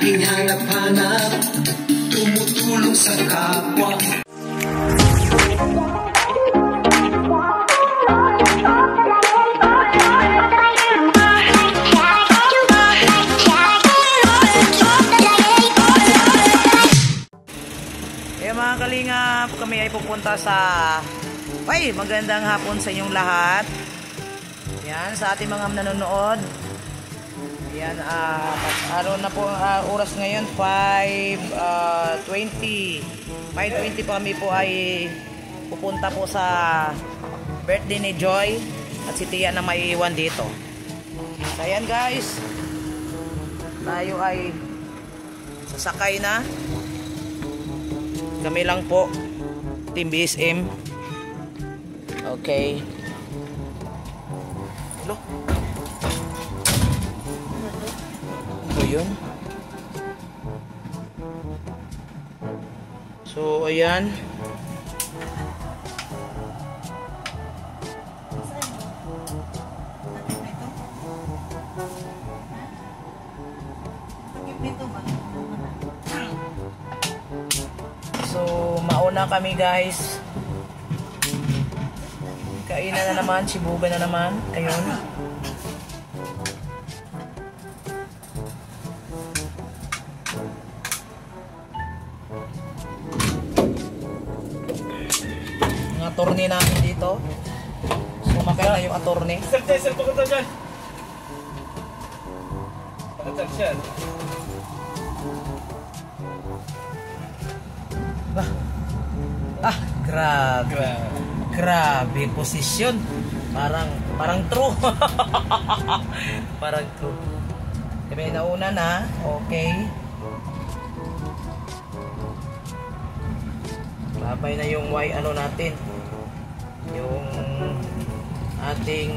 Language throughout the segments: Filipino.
aking hanap-hanap, tumutulong sa kapwa. Mga kalingap, kami ay pupunta sa magandang hapon sa inyong lahat. Yan, sa ating mga nanonood. Yan, araw na po ang oras ngayon, 5:20 po kami po ay pupunta po sa birthday ni Joy at si Tia na may iwan dito. So yan guys, tayo ay sasakay na. Kami lang po, Team BSM. Okay. Hello? Ano yun? So, ayan. So, mauna kami guys. Kainan na naman, sibugan na naman. Ayun. Mga attorney namin dito. Sumakay na yung attorney. Sir, pakita dyan. Pakita siya. Grabe posisyon. Parang true. Parang true. Kami nauna na. Okay. Babay na yung ano natin. Yung ating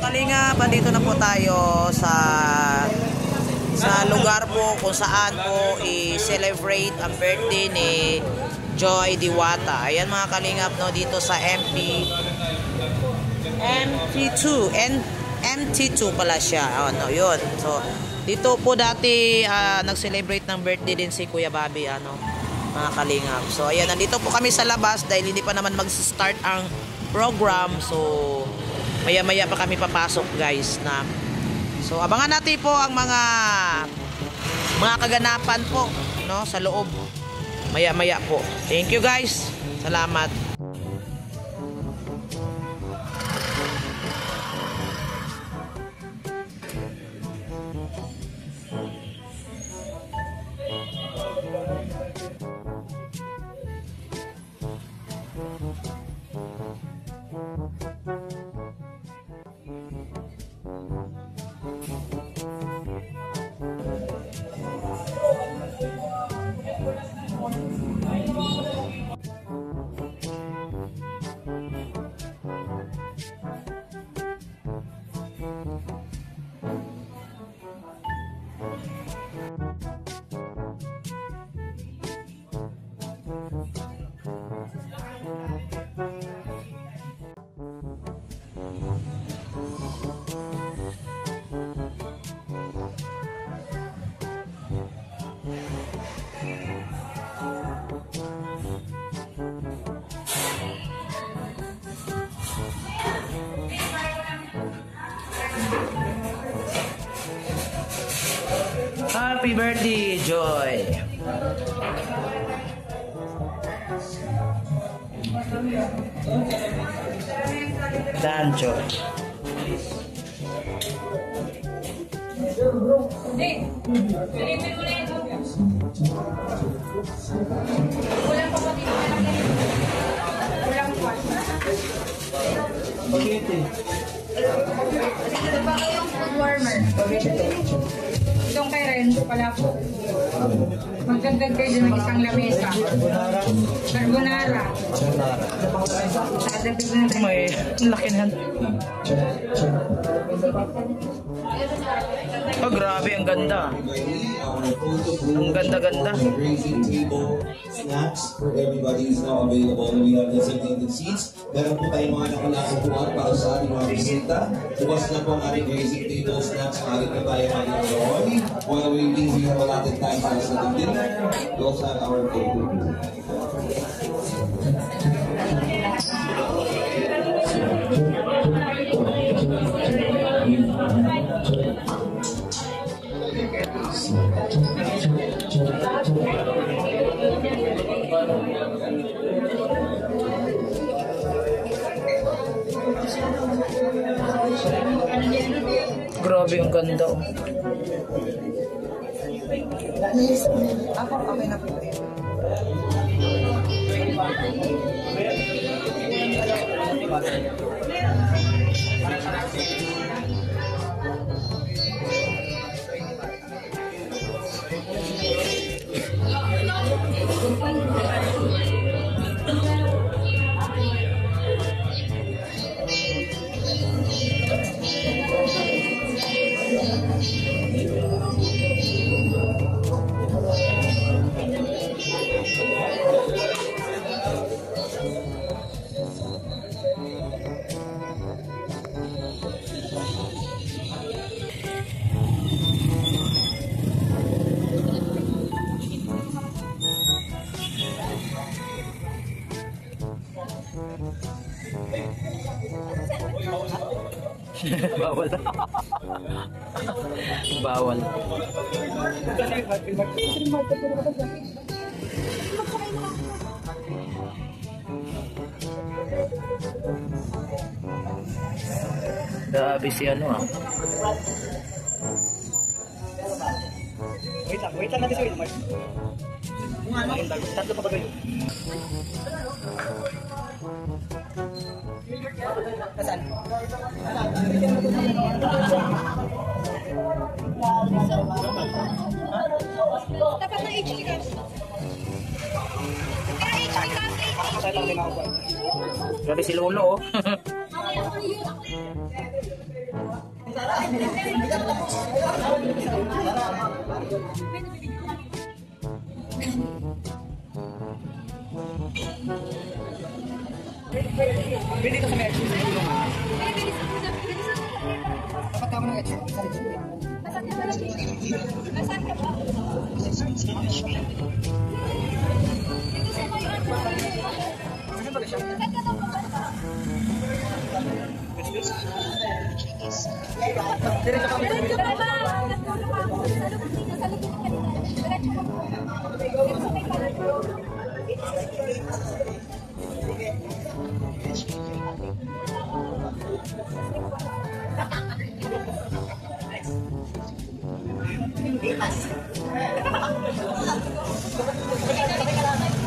Kalingap, andito na po tayo sa lugar po kung saan po i-celebrate ang birthday ni Joy Diwata. Ayan mga Kalingap, no, dito sa MT2 pala siya. Ano, yun. So, dito po dati nag-celebrate ng birthday din si Kuya Bobby, ano, mga Kalingap. So, ayan, nandito po kami sa labas dahil hindi pa naman mag-start ang program. So, maya-maya pa kami papasok guys na. So abangan natin po ang mga kaganapan po, no, sa loob. Maya-maya po. Thank you guys. Salamat. Happy birthday, Joy! Dancho. Kulang pa pa dito. Kulang pa. Ito ba kayong food warmer? Itong kay Renzo pala po. Magdagdag kayo ng isang lamesa. Carbonara. Dadagdag na lang. May laki na yan. Oh, grabe, ang ganda. Ang ganda-ganda. Grazing table snacks for everybody is now available. We have designated seats. Meron po tayong mga nakalakuan para sa ating mga bisita. Bukas na po ang ating grazing table snacks. Maaari po tayo mag-enjoy. While waiting, we have allotted time para sa dinner. We also have our table. Grabe, ang ganda. Ako kami na po. Bawal. Bawal. Grabe si ano ah. Wait lang natin si Wilmar. Tatlo pa ba kayo? Nasaan? Dapat na HD ka. Pero HD ka, Grabe si Lolo oh. Pwede ka sa may action. Dapat tama ng action. Nasaan ka ba? Saan ba siya? Diretso ka ba? Diretso ka ba? Nagtulong ako. Sa lubog dito, sa lubog ka nila. Diretso ka ba? Dito sa may palato.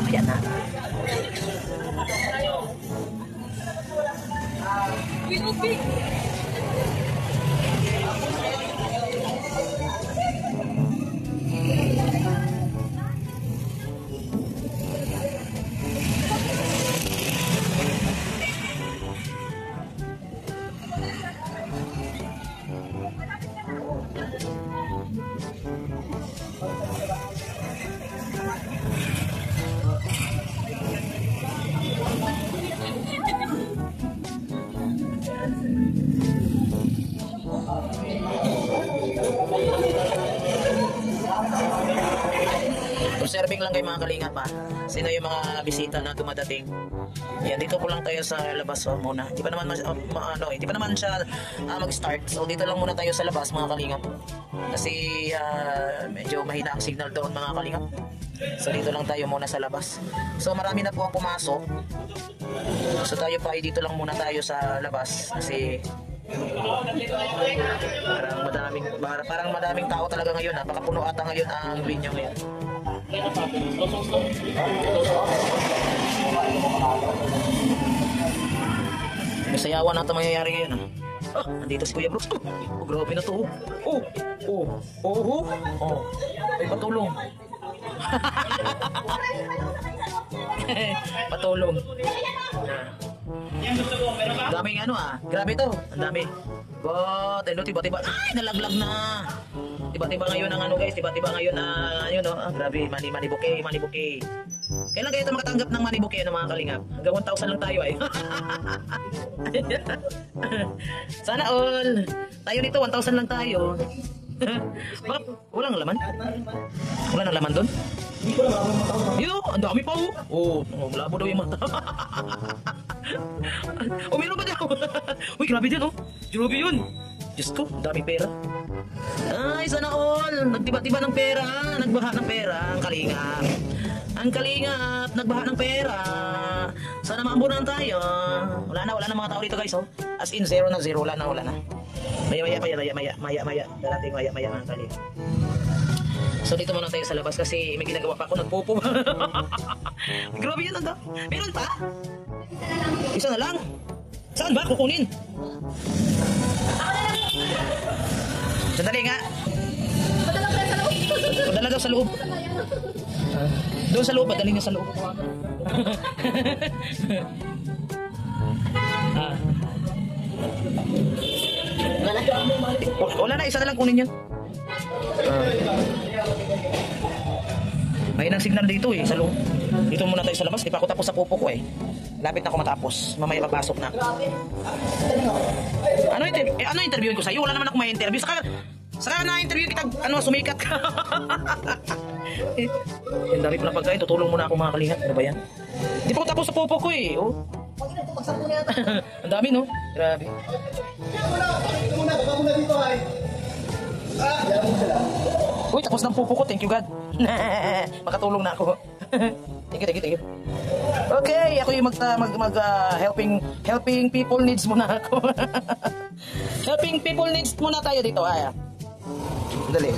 Ayan na. Observing lang kayo mga kalingap ha. Sino yung mga bisita na dumadating. Yan, dito po lang tayo sa labas muna. Di pa naman di pa naman siya mag-start. So dito lang muna tayo sa labas mga kalingap. Kasi medyo mahina ang signal doon mga kalingap. So dito lang tayo muna sa labas. So marami na po ang pumasok. So tayo pa ay dito lang muna tayo sa labas kasi parang madaming tao talaga ngayon. Napakapuno ata ngayon ang venue ngayon. May sayawan ata mangyayari ngayon nandito si Kuya Brooks. Grabe na to. Ay patulong. Patulong. Daming ano grabe to. Ang dami. God, ano, tiba-tiba. Ay, nalaglag na. Tiba-tiba ngayon ang ano guys, tiba-tiba ngayon na yun no. Grabe, money bouquet. Kailan kayo ito makatanggap ng money bouquet mga kalingap? Hanggang 1,000 lang tayo ay. Sana all. Tayo dito 1,000 lang tayo. Bakit? Walang laman? Wala nang laman doon? Yun, ang dami pa oh. Malabo daw yung mata. Meron ba daw? Uy, grabe dyan Grabe yun. Diyos ko, ang daming pera. Ay, sana all. Nagtiba-tiba ng pera. Nagbaha ng pera. Ang kalingap. Nagbaha ng pera. Sana maambunan tayo. Wala na mga tao dito guys As in, 0 na. Wala na. Maya. Darating maya mga kalingap. So dito muna tayo sa labas kasi may ginagawa pa ako, nagpupo. Grabe yun, anda. Meron pa? Isa na lang. Saan ba? Kukunin. Sandali nga. Padala daw sa loob. Doon sa loob, padali niya sa loob. Wala na, isa na lang kunin yan. May nang signal dito sa loob. Dito muna tayo sa labas, di pa ako tapos sa pupo ko Lapit na ako matapos, mamaya papasok na. Ano interviewin ko sa'yo? Wala naman ako may interview. Saka na-interview kita, sumikat ka. Ang dami ko na pagkain, tutulong muna ako mga kalingap. Ano ba yan? Di pa ako tapos sa pupo ko Ang dami Grabe. Uy, tapos ng pupo ko. Thank you God. Makatulong na ako. Thank you. Okay, ako yung helping people needs muna ako. Helping people needs muna tayo dito. Dali.